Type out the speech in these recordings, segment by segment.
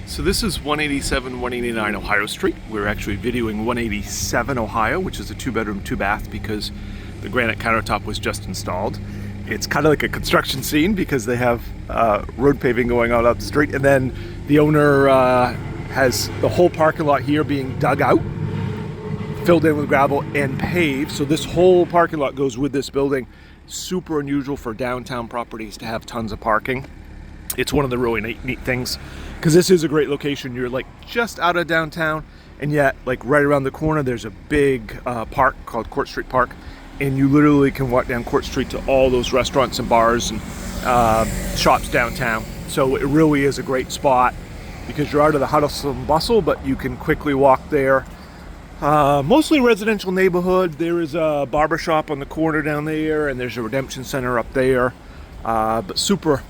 So this is 187, 189 Ohio Street. We're actually videoing 187 Ohio, which is a 2-bedroom, 2-bath because the granite countertop was just installed. It's kind of like a construction scene because they have road paving going on up the street, and then the owner has the whole parking lot here being dug out, filled in with gravel and paved. So this whole parking lot goes with this building. Super unusual for downtown properties to have tons of parking. It's one of the really neat things because this is a great location. You're like just out of downtown, and yet like right around the corner there's a big park called Court Street Park, and you literally can walk down Court Street to all those restaurants and bars and shops downtown. So it really is a great spot because you're out of the hustle and bustle, but you can quickly walk there. Mostly residential neighborhood. There is a barber shop on the corner down there, and there's a redemption center up there, but super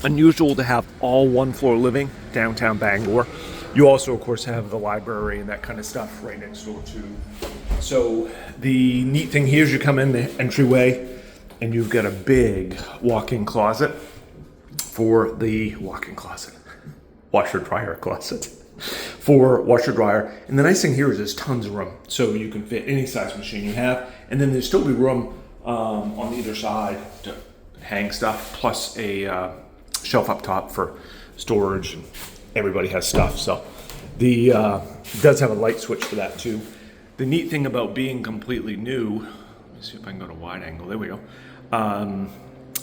unusual to have all one-floor living downtown Bangor. You also, of course, have the library and that kind of stuff right next door too. So the neat thing here is you come in the entryway and you've got a big walk-in closet for the washer dryer closet for washer dryer. And the nice thing here is there's tons of room, so you can fit any size machine you have, and then there's still be room on either side to hang stuff, plus a shelf up top for storage, and everybody has stuff. So the it does have a light switch for that too. The neat thing about being completely new, let me see if I can go to wide angle, there we go,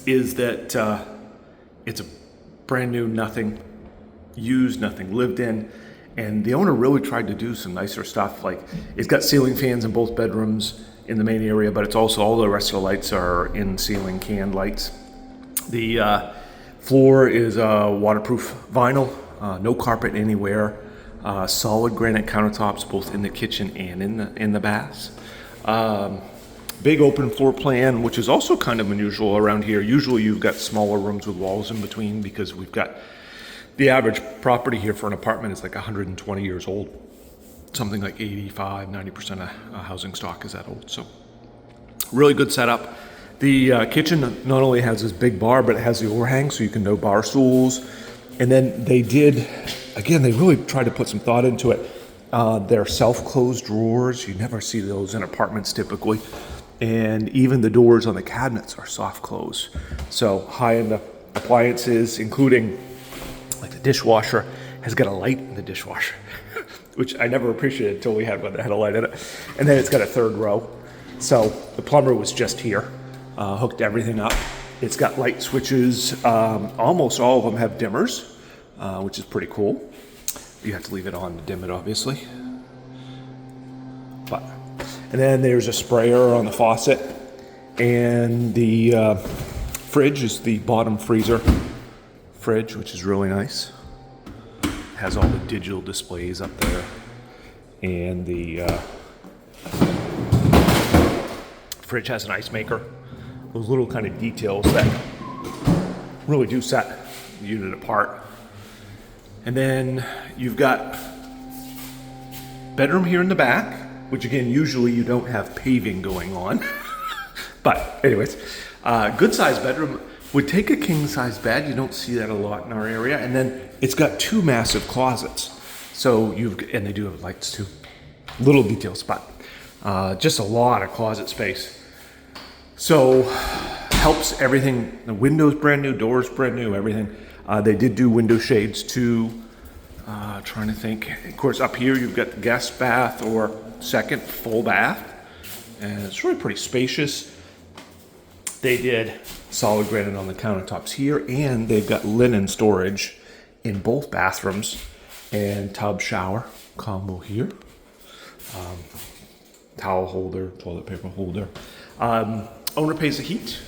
is that it's a brand new, nothing used, nothing lived in, and the owner really tried to do some nicer stuff. Like, it's got ceiling fans in both bedrooms in the main area, but it's also all the rest of the lights are in ceiling can lights. The floor is waterproof vinyl, no carpet anywhere, solid granite countertops both in the kitchen and in the baths. Big open floor plan, which is also kind of unusual around here. Usually you've got smaller rooms with walls in between because we've got the average property here for an apartment is like 120 years old. Something like 85-90% of housing stock is that old. So really good setup. The kitchen not only has this big bar, but it has the overhang, so you can know bar stools. And then they did, again, they really tried to put some thought into it. They're self-closed drawers. You never see those in apartments typically. And even the doors on the cabinets are soft close. So high-end appliances, including like the dishwasher, has got a light in the dishwasher, which I never appreciated until we had one that had a light in it. And then it's got a third row. So the plumber was just here. Hooked everything up. It's got light switches. Almost all of them have dimmers, which is pretty cool. You have to leave it on to dim it, obviously. And then there's a sprayer on the faucet, and the fridge is the bottom freezer fridge, which is really nice. Has all the digital displays up there, and the fridge has an ice maker. Those little kind of details that really do set the unit apart. And then you've got bedroom here in the back, which again, usually you don't have paving going on. But anyways, good size bedroom. Would take a king size bed. You don't see that a lot in our area. And then it's got 2 massive closets. So and they do have lights too. Little details, but just a lot of closet space. So helps everything. The windows brand new, doors brand new, everything. They did do window shades too. Trying to think. Of course, up here you've got the guest bath or second full bath, and it's really pretty spacious. They did solid granite on the countertops here, and they've got linen storage in both bathrooms, and tub shower combo here. Towel holder, toilet paper holder. Owner pays the heat,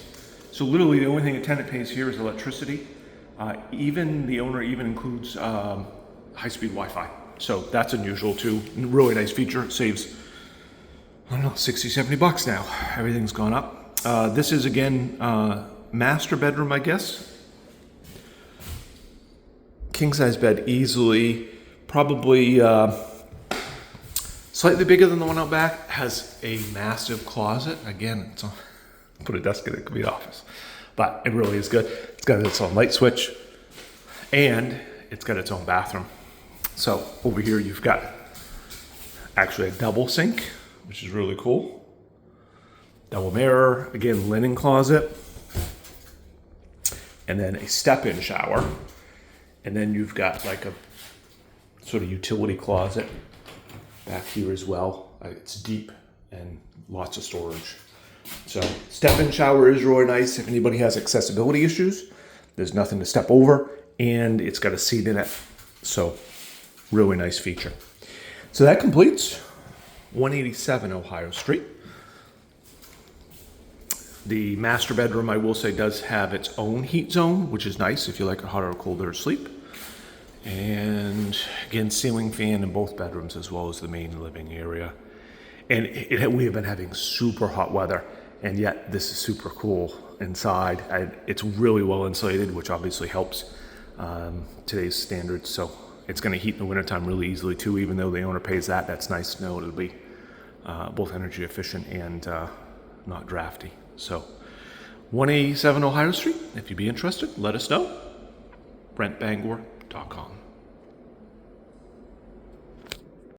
so literally the only thing a tenant pays here is electricity. Even the owner even includes high-speed Wi-Fi, so that's unusual too. Really nice feature. It saves, I don't know, 60-70 bucks now. Everything's gone up. This is again master bedroom, I guess. King size bed easily, probably slightly bigger than the one out back. Has a massive closet. Again, it's put a desk in it, could be an office, but it really is good. It's got its own light switch, and it's got its own bathroom. So over here you've got actually a double sink, which is really cool. Double mirror, again, linen closet. And then a step-in shower. And then you've got like a sort of utility closet back here as well. It's deep and lots of storage. So step-in shower is really nice if anybody has accessibility issues. There's nothing to step over, and it's got a seat in it. So really nice feature. So that completes 187 Ohio Street. The master bedroom, I will say, does have its own heat zone, which is nice if you like a hotter or colder sleep. And again, ceiling fan in both bedrooms as well as the main living area. And we have been having super hot weather, and yet this is super cool inside. It's really well insulated, which obviously helps today's standards. So it's going to heat in the wintertime really easily too, even though the owner pays that. That's nice to know. It'll be both energy efficient and not drafty. So 187 Ohio Street, if you'd be interested, let us know. BrentBangor.com.